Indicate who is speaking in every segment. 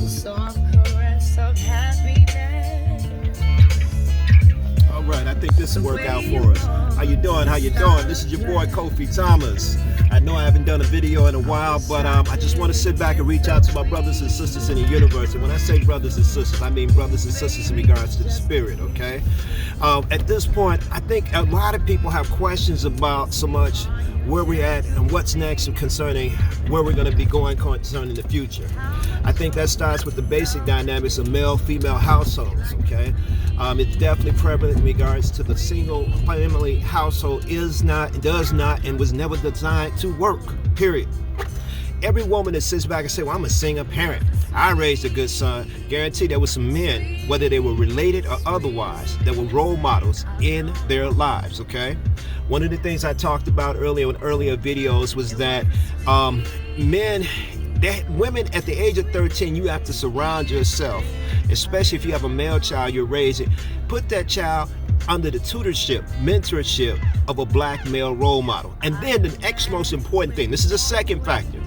Speaker 1: soft caress of happiness.
Speaker 2: All right, I think this will work out for us. How you doing? How you doing? This is your boy Kofi-Thomas. I know I haven't done a video in a while, but I just want to sit back and reach out to my brothers and sisters in the universe. And when I say brothers and sisters, I mean brothers and sisters in regards to the spirit, okay? At this point, I think a lot of people have questions about so much where we're at and what's next concerning where we're going to be going concerning the future. I think that starts with the basic dynamics of male-female households, okay? It's definitely prevalent in regards to the single family household does not, and was never designed to work, period. Every woman that sits back and says, well, I'm a single parent, I raised a good son, guarantee there were some men, whether they were related or otherwise, that were role models in their lives, okay? One of the things I talked about earlier in earlier videos was that women at the age of 13, you have to surround yourself, especially if you have a male child you're raising, put that child under the tutorship, mentorship of a black male role model. And then the next most important thing, this is the second factor,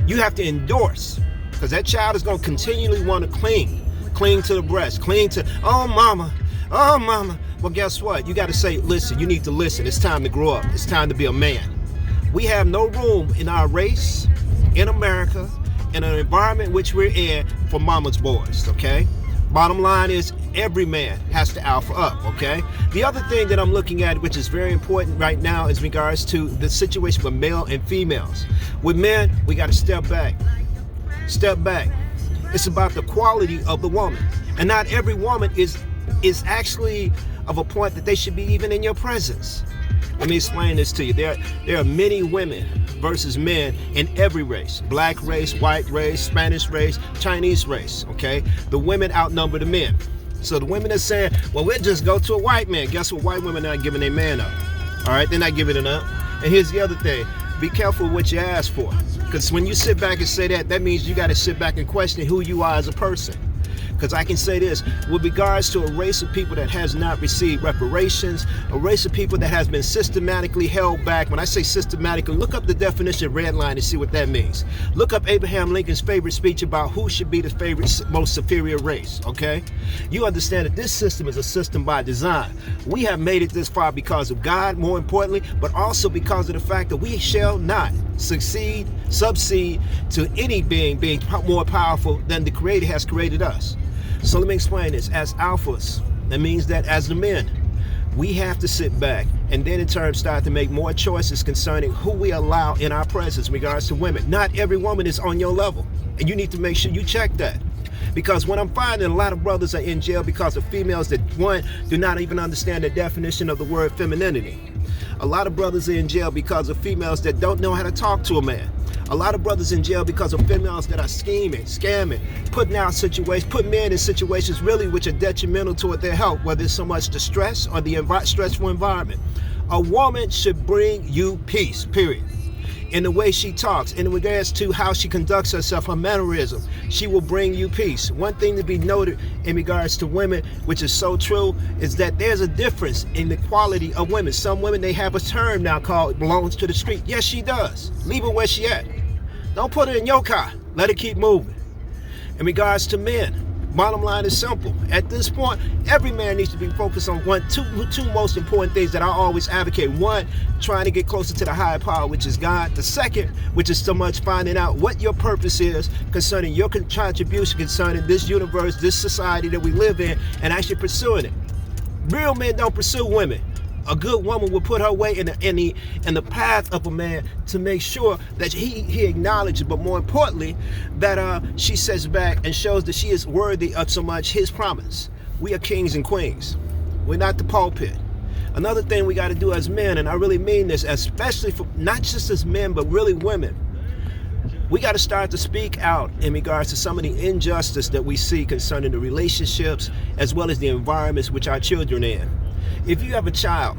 Speaker 2: you have to endorse, because that child is going to continually want to cling to the breast, cling to, oh mama. Well, guess what? You got to say, listen, you need to listen. It's time to grow up. It's time to be a man. We have no room in our race, in America, in an environment which we're in for mama's boys, okay? Bottom line is every man has to alpha up, okay? The other thing that I'm looking at, which is very important right now, is regards to the situation with male and females. With men, we got to step back. Step back. It's about the quality of the woman. And not every woman is actually of a point that they should be even in your presence. Let me explain this to you. There are many women versus men in every race. Black race, white race, Spanish race, Chinese race, okay? The women outnumber the men. So the women are saying, well, we'll just go to a white man. Guess what? White women are not giving their man up. All right, they're not giving it up. And here's the other thing. Be careful what you ask for. Because when you sit back and say that, that means you got to sit back and question who you are as a person. Because I can say this, with regards to a race of people that has not received reparations, a race of people that has been systematically held back. When I say systematically, look up the definition of red line and see what that means. Look up Abraham Lincoln's favorite speech about who should be the most superior race, okay? You understand that this system is a system by design. We have made it this far because of God, more importantly, but also because of the fact that we shall not succeed to any being more powerful than the Creator has created us. So let me explain this. As alphas, that means that as the men, we have to sit back and then in turn start to make more choices concerning who we allow in our presence in regards to women. Not every woman is on your level, and you need to make sure you check that. Because what I'm finding, a lot of brothers are in jail because of females that, one, do not even understand the definition of the word femininity. A lot of brothers are in jail because of females that don't know how to talk to a man. A lot of brothers in jail because of females that are scheming, scamming, putting men in situations really which are detrimental toward their health, whether it's so much the stress or the stressful environment. A woman should bring you peace, period. In the way she talks, in regards to how she conducts herself, her mannerism, she will bring you peace. One thing to be noted in regards to women, which is so true, is that there's a difference in the quality of women. Some women, they have a term now called belongs to the street. Yes, she does. Leave her where she at. Don't put her in your car. Let her keep moving. In regards to men, bottom line is simple. At this point, every man needs to be focused on two most important things that I always advocate. One, trying to get closer to the higher power, which is God. The second, which is so much finding out what your purpose is concerning your contribution concerning this universe, this society that we live in, and actually pursuing it. Real men don't pursue women. A good woman will put her way in the path of a man to make sure that he acknowledges, but more importantly, that she sits back and shows that she is worthy of so much his promise. We are kings and queens. We're not the pulpit. Another thing we got to do as men, and I really mean this, especially for not just as men, but really women, we got to start to speak out in regards to some of the injustice that we see concerning the relationships as well as the environments which our children are in. If you have a child,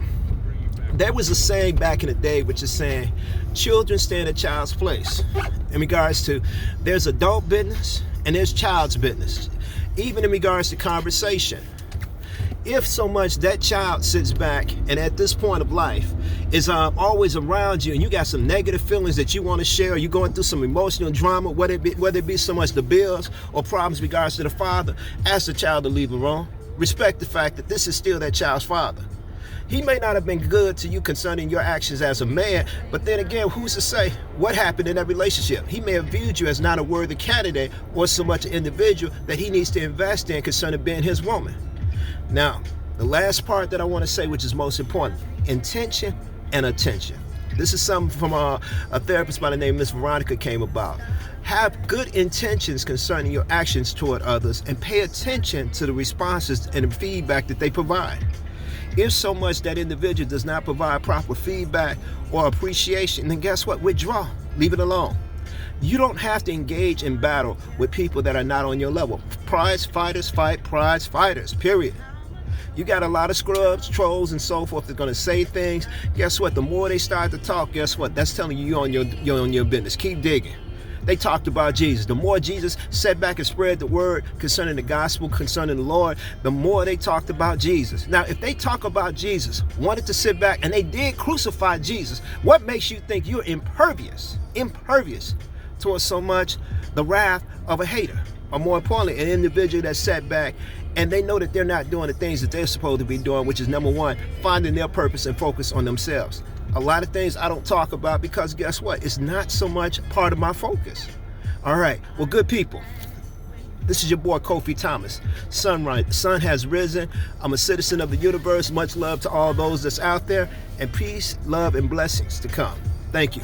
Speaker 2: there was a saying back in the day which is saying, children stand a child's place. In regards to, there's adult business and there's child's business. Even in regards to conversation. If so much that child sits back and at this point of life is always around you and you got some negative feelings that you want to share, or you're going through some emotional drama, whether it be so much the bills or problems regards to the father, ask the child to leave alone. Respect the fact that this is still that child's father. He may not have been good to you concerning your actions as a man, but then again, who's to say what happened in that relationship? He may have viewed you as not a worthy candidate or so much an individual that he needs to invest in concerning being his woman. Now, the last part that I want to say, which is most important, intention and attention. This is something from a therapist by the name of Miss Veronica came about. Have good intentions concerning your actions toward others and pay attention to the responses and the feedback that they provide. If so much that individual does not provide proper feedback or appreciation, then guess what? Withdraw. Leave it alone. You don't have to engage in battle with people that are not on your level. Prize fighters fight prize fighters, period. You got a lot of scrubs, trolls, and so forth that are going to say things. Guess what? The more they start to talk, guess what? That's telling you you're on your business. Keep digging. They talked about Jesus. The more Jesus sat back and spread the word concerning the gospel, concerning the Lord, the more they talked about Jesus. Now, if they talk about Jesus, wanted to sit back, and they did crucify Jesus, what makes you think you're impervious towards so much the wrath of a hater? Or more importantly, an individual that sat back and they know that they're not doing the things that they're supposed to be doing, which is number one, finding their purpose and focus on themselves. A lot of things I don't talk about because guess what? It's not so much part of my focus. All right, well, good people. This is your boy Kofi-Thomas. Sun has risen. I'm a citizen of the universe. Much love to all those that's out there, and peace, love, and blessings to come. Thank you.